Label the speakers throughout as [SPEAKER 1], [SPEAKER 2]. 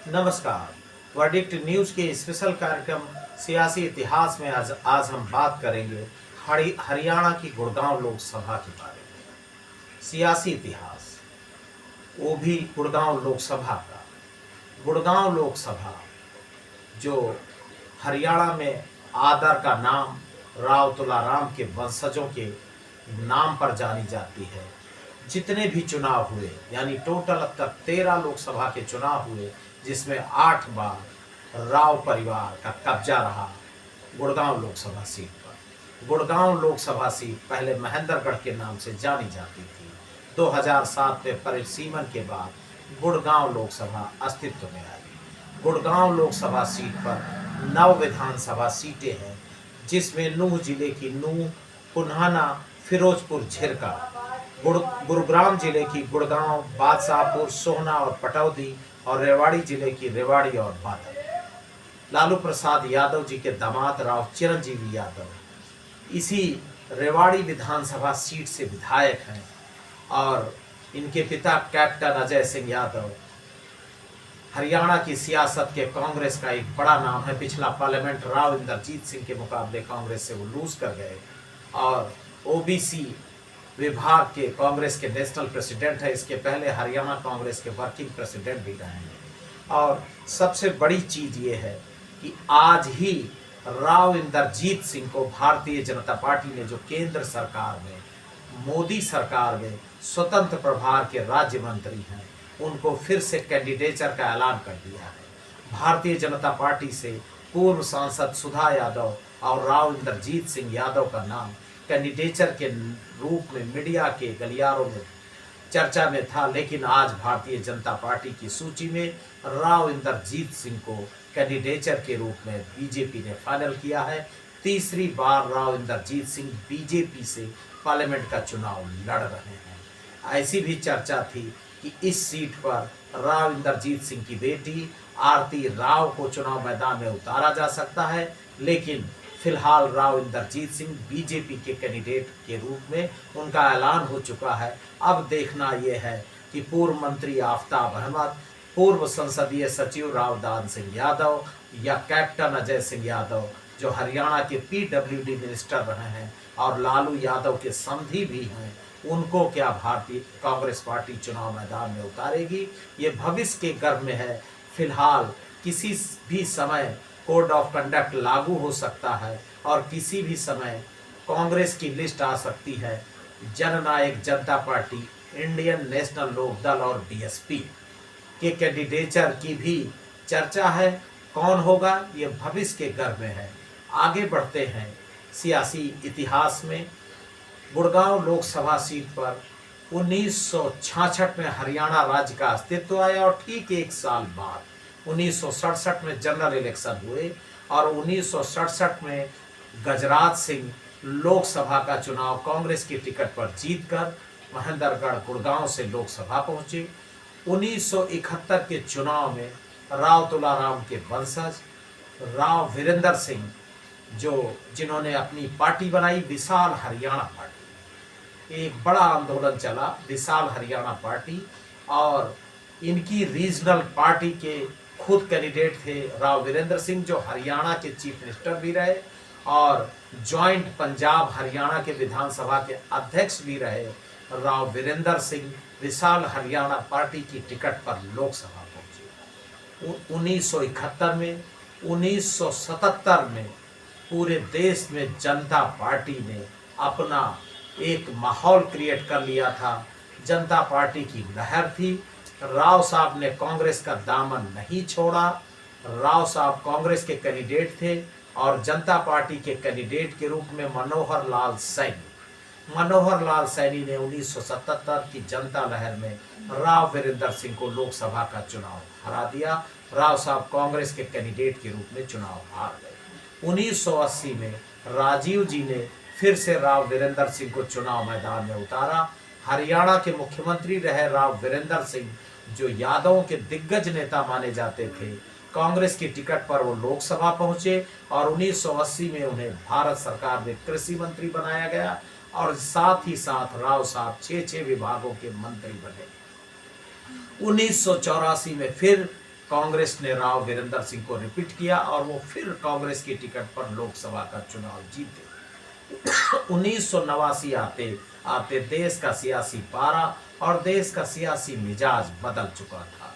[SPEAKER 1] नमस्कार। Verdict news के special कार्यक्रम सियासी इतिहास में आज हम बात करेंगे हरियाणा की गुड़गांव लोकसभा के बारे में। सियासी इतिहास, वो भी गुड़गांव लोकसभा का। गुड़गांव लोकसभा जो हरियाणा में आदर का नाम राव तुलाराम के वंशजों के नाम पर जानी जाती है। जितने भी चुनाव हुए, यानी टोटल अब तक 13 लोकसभा के चुनाव हुए, जिसमें 8 बार राव परिवार का कब्जा रहा गुड़गांव लोकसभा सीट पर। गुड़गांव लोकसभा सीट पहले महेंद्रगढ़ के नाम से जानी जाती थी। 2007 में परिसीमन के बाद गुड़गांव लोकसभा अस्तित्व में आई। गुड़गांव लोकसभा सीट पर 9 विधानसभा सीटें हैं, जिसमें नूंह जिले की नूंह, कुन्हाना, फिरोजपुर, झिरका, गुरुग्राम जिले की गुड़गांव, बादशाहपुर, सोहना और पटौदी, और रेवाड़ी जिले की रेवाड़ी और बादल। लालू प्रसाद यादव जी के दामाद राव चिरंजीवी यादव इसी रेवाड़ी विधानसभा सीट से विधायक हैं, और इनके पिता कैप्टन अजय सिंह यादव हरियाणा की सियासत के कांग्रेस का एक बड़ा नाम है। पिछला पार्लियामेंट राव इंदरजीत सिंह के मुकाबले कांग्रेस से वो लूज कर गए, और ओबीसी विभाग के कांग्रेस के नेशनल प्रेसिडेंट है। इसके पहले हरियाणा कांग्रेस के वर्किंग प्रेसिडेंट भी रहे हैं। और सबसे बड़ी चीज ये है कि आज ही राव इंदरजीत सिंह को भारतीय जनता पार्टी ने, जो केंद्र सरकार में, मोदी सरकार में स्वतंत्र प्रभार के राज्य मंत्री हैं, उनको फिर से कैंडिडेचर का ऐलान कर दिया है। भारतीय जनता पार्टी से पूर्व सांसद सुधा यादव और राव इंदरजीत सिंह यादव का नाम कैंडिडेचर के रूप में मीडिया के गलियारों में चर्चा में था, लेकिन आज भारतीय जनता पार्टी की सूची में राव इंदरजीत सिंह को कैंडिडेचर के रूप में बीजेपी ने फाइनल किया है। तीसरी बार राव इंदरजीत सिंह बीजेपी से पार्लियामेंट का चुनाव लड़ रहे हैं। ऐसी भी चर्चा थी कि इस सीट पर राव इंदरजीत सिंह की बेटी आरती राव को चुनाव मैदान में उतारा जा सकता है, लेकिन फिलहाल राव इंदरजीत सिंह बीजेपी के कैंडिडेट के रूप में उनका ऐलान हो चुका है। अब देखना यह है कि पूर्व मंत्री आफ्ताब अहमद, पूर्व संसदीय सचिव राव दान सिंह यादव या कैप्टन अजय सिंह यादव, जो हरियाणा के पीडब्ल्यूडी मिनिस्टर रहे हैं और लालू यादव के समधी भी हैं, उनको क्या भारतीय कांग्रेस पार्टी चुनाव मैदान में उतारेगी, ये भविष्य के गर्भ में है। फिलहाल किसी भी समय कोड ऑफ कंडक्ट लागू हो सकता है और किसी भी समय कांग्रेस की लिस्ट आ सकती है। जननायक जनता पार्टी, इंडियन नेशनल लोक दल और बीएसपी के कैंडिडेचर की भी चर्चा है। कौन होगा, ये भविष्य के गर्भ में है। आगे बढ़ते हैं सियासी इतिहास में। गुड़गांव लोकसभा सीट पर 1966 में हरियाणा राज्य का अस्तित्व आया, और ठीक एक साल बाद 1967 में जनरल इलेक्शन हुए, और 1967 में गजराज सिंह लोकसभा का चुनाव कांग्रेस की टिकट पर जीतकर महेंद्रगढ़ गुड़गांव से लोकसभा पहुंचे। 1971 के चुनाव में राव तुलाराम के वंशज राव वीरेंद्र सिंह, जिन्होंने अपनी पार्टी बनाई विशाल हरियाणा पार्टी, एक बड़ा आंदोलन चला विशाल हरियाणा पार्टी, और इनकी रीजनल पार्टी के खुद कैंडिडेट थे राव वीरेंद्र सिंह, जो हरियाणा के चीफ मिनिस्टर भी रहे और जॉइंट पंजाब हरियाणा के विधानसभा के अध्यक्ष भी रहे। राव वीरेंद्र सिंह विशाल हरियाणा पार्टी की टिकट पर लोकसभा पहुंचे। 1971 में, 1977 में पूरे देश में जनता पार्टी ने अपना एक माहौल क्रिएट कर लिया था। जनता पार्टी की लहर थी। राव साहब ने कांग्रेस का दामन नहीं छोड़ा। राव साहब कांग्रेस के कैंडिडेट थे, और जनता पार्टी के कैंडिडेट के रूप में मनोहर लाल सैनी ने 1977 की जनता लहर में राव वीरेंद्र सिंह को लोकसभा का चुनाव हरा दिया। राव साहब कांग्रेस के कैंडिडेट के रूप में चुनाव हार गए। 1980 में राजीव जी ने फिर से राव वीरेंद्र सिंह को चुनाव मैदान में उतारा। हरियाणा के मुख्यमंत्री रहे राव वीरेंद्र सिंह, जो यादवों के दिग्गज नेता माने जाते थे। कांग्रेस की टिकट पर वो लोकसभा पहुंचे, और 1980 में उन्हें भारत सरकार में कृषि मंत्री बनाया गया, और साथ ही साथ राव साहब 6 विभागों के मंत्री बने। 1984 में फिर कांग्रेस ने राव वीरेंद्र सिंह को रिपीट किया और वो फिर कांग्रेस की टिकट पर लोकसभा का चुनाव जीते। 1989 आते आते देश का सियासी पारा और देश का सियासी मिजाज बदल चुका था।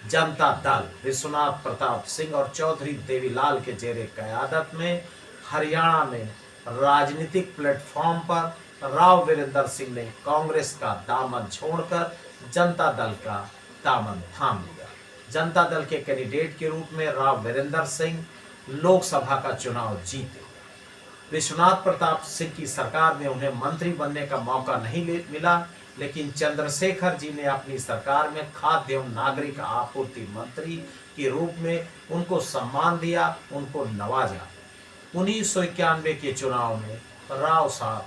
[SPEAKER 1] जनता दल विश्वनाथ प्रताप सिंह और चौधरी देवीलाल के जेरे क़यादत में हरियाणा में राजनीतिक प्लेटफॉर्म पर राव वीरेंद्र सिंह ने कांग्रेस का दामन छोड़कर जनता दल का दामन थाम लिया। जनता दल के कैंडिडेट के रूप में राव वीरेंद्र सिंह लोकसभा का चुनाव जीते। विश्वनाथ प्रताप सिंह की सरकार में उन्हें मंत्री बनने का मौका नहीं मिला, लेकिन चंद्रशेखर जी ने अपनी सरकार में खाद्य एवं नागरिक आपूर्ति मंत्री के रूप में उनको सम्मान दिया, उनको नवाजा। 1991 के चुनाव में राव साहब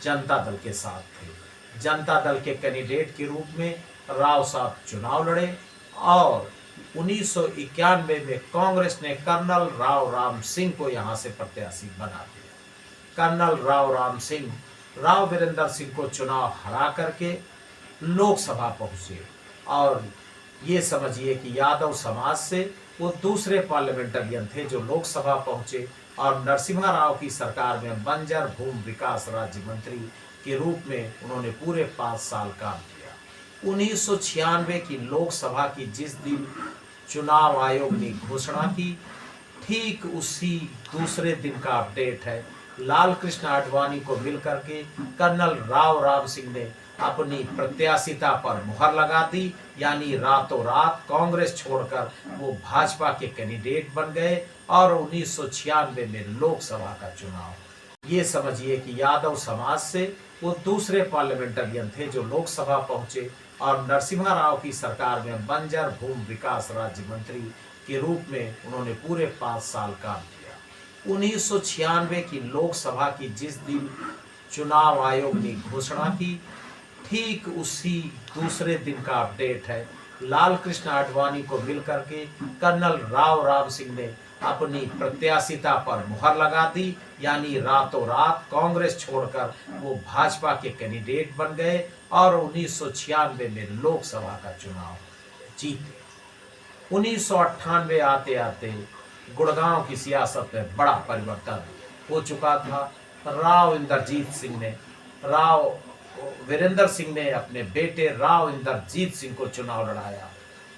[SPEAKER 1] जनता दल के साथ थे। जनता दल के कैंडिडेट के रूप में राव साहब चुनाव लड़े और 1991 में कांग्रेस ने कर्नल राव राम सिंह को यहां से प्रत्याशी बना दिया। कर्नल राव राम सिंह राव वीरेंद्र सिंह को चुनाव हरा करके लोकसभा पहुंचे और ये समझिए कि यादव समाज से वो दूसरे पार्लियामेंटेरियन थे जो लोकसभा पहुंचे और नरसिम्हा राव की सरकार में बंजर भूमि विकास राज्य मंत्री के रूप में उन्होंने पूरे 5 साल काम किया। 1996 की लोकसभा की जिस दिन चुनाव आयोग ने घोषणा की, ठीक उसी दूसरे दिन का अपडेट है। लाल कृष्ण आडवाणी को मिलकर के कर्नल राव राम सिंह ने अपनी प्रत्याशिता पर मुहर लगा दी, यानी रातों रात कांग्रेस छोड़कर वो भाजपा के कैंडिडेट बन गए और 1996 में लोकसभा का चुनाव। ये समझिए कि यादव समाज से वो दूसरे पार्लियामेंटेरियन थे जो लोकसभा पहुंचे और नरसिम्हा राव की सरकार में बंजर भूमि विकास राज्य मंत्री के रूप में उन्होंने पूरे 5 साल काम किया। 1996 की लोकसभा की जिस दिन चुनाव आयोग ने घोषणा की, ठीक उसी दूसरे दिन का अपडेट है। लाल कृष्ण आडवाणी को मिलकर के कर्नल राव राम सिंह ने अपनी प्रत्याशिता पर मुहर लगा दी, यानी रातों रात कांग्रेस छोड़कर वो भाजपा के कैंडिडेट बन गए और 1996 में लोकसभा का चुनाव जीते। 1998 आते आते गुड़गांव की सियासत में बड़ा परिवर्तन हो चुका था। राव वीरेंद्र सिंह ने अपने बेटे राव इंदरजीत सिंह को चुनाव लड़ाया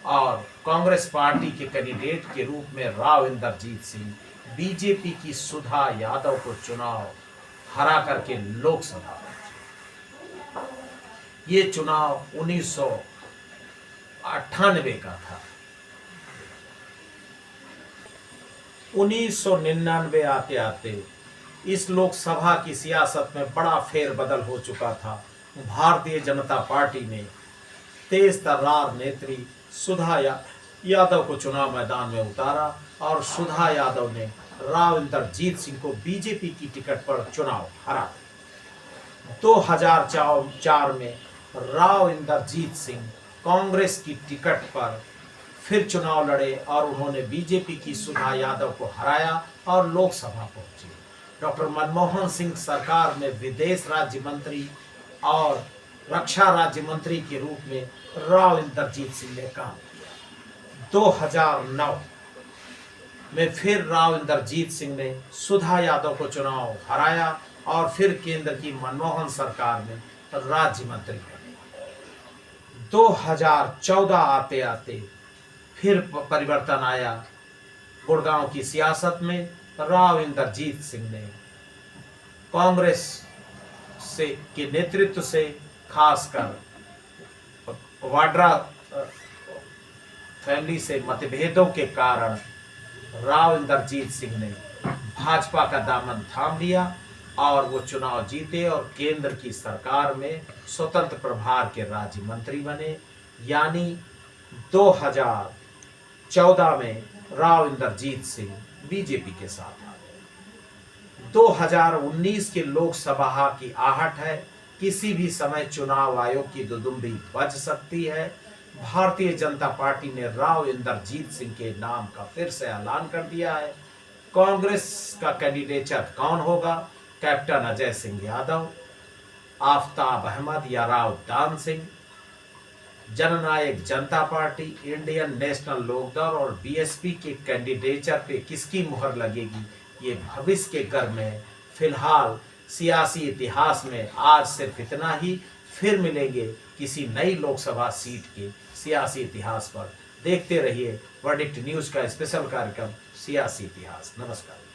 [SPEAKER 1] और कांग्रेस पार्टी के कैंडिडेट के रूप में राव इंदरजीत सिंह बीजेपी की सुधा यादव को चुनाव हरा करके लोकसभा पहुंचे। ये चुनाव 1998 का था। 1999 आते आते इस लोकसभा की सियासत में बड़ा फेरबदल हो चुका था। भारतीय जनता पार्टी ने तेज तर्रार नेत्री सुधा यादव को चुनाव मैदान में उतारा और सुधा यादव ने राव इंदरजीत सिंह को बीजेपी की टिकट पर चुनाव हरा। 2004 में राव इंदरजीत सिंह कांग्रेस की टिकट पर फिर चुनाव लड़े और उन्होंने बीजेपी की सुधा यादव को हराया और लोकसभा पहुंचे। डॉक्टर मनमोहन सिंह सरकार में विदेश राज्य मंत्री और रक्षा राज्य मंत्री के रूप में राव इंदरजीत सिंह ने काम किया। 2009 में फिर राव इंदरजीत सिंह ने सुधा यादव को चुनाव हराया और फिर केंद्र की मनमोहन सरकार में राज्य मंत्री बने। 2014 आते आते फिर परिवर्तन आया गुड़गांव की सियासत में। राव इंदरजीत सिंह ने कांग्रेस से के नेतृत्व से खासकर वाड्रा फैमिली से मतभेदों के कारण राव इंदरजीत सिंह ने भाजपा का दामन थाम लिया और वो चुनाव जीते और केंद्र की सरकार में स्वतंत्र प्रभार के राज्य मंत्री बने। यानी 2014 में राव इंदरजीत सिंह बीजेपी के साथ आ गए। 2019 के लोकसभा की आहट है, किसी भी समय चुनाव आयोग की दुदुम्बी बज सकती है। भारतीय जनता पार्टी ने राव इंदरजीत सिंह के नाम का फिर से ऐलान कर दिया है। कांग्रेस का कैंडिडेट कौन होगा? कैप्टन अजय सिंह यादव, आफताब अहमद या राव दान सिंह? जननायक जनता पार्टी, इंडियन नेशनल लोकदल और बीएसपी के कैंडिडेचर पे किसकी मुहर लगेगी, ये भविष्य के घर में। फिलहाल सियासी इतिहास में आज सिर्फ इतना ही। फिर मिलेंगे किसी नई लोकसभा सीट के सियासी इतिहास पर। देखते रहिए वर्डिक्ट न्यूज़ का स्पेशल कार्यक्रम सियासी इतिहास। नमस्कार।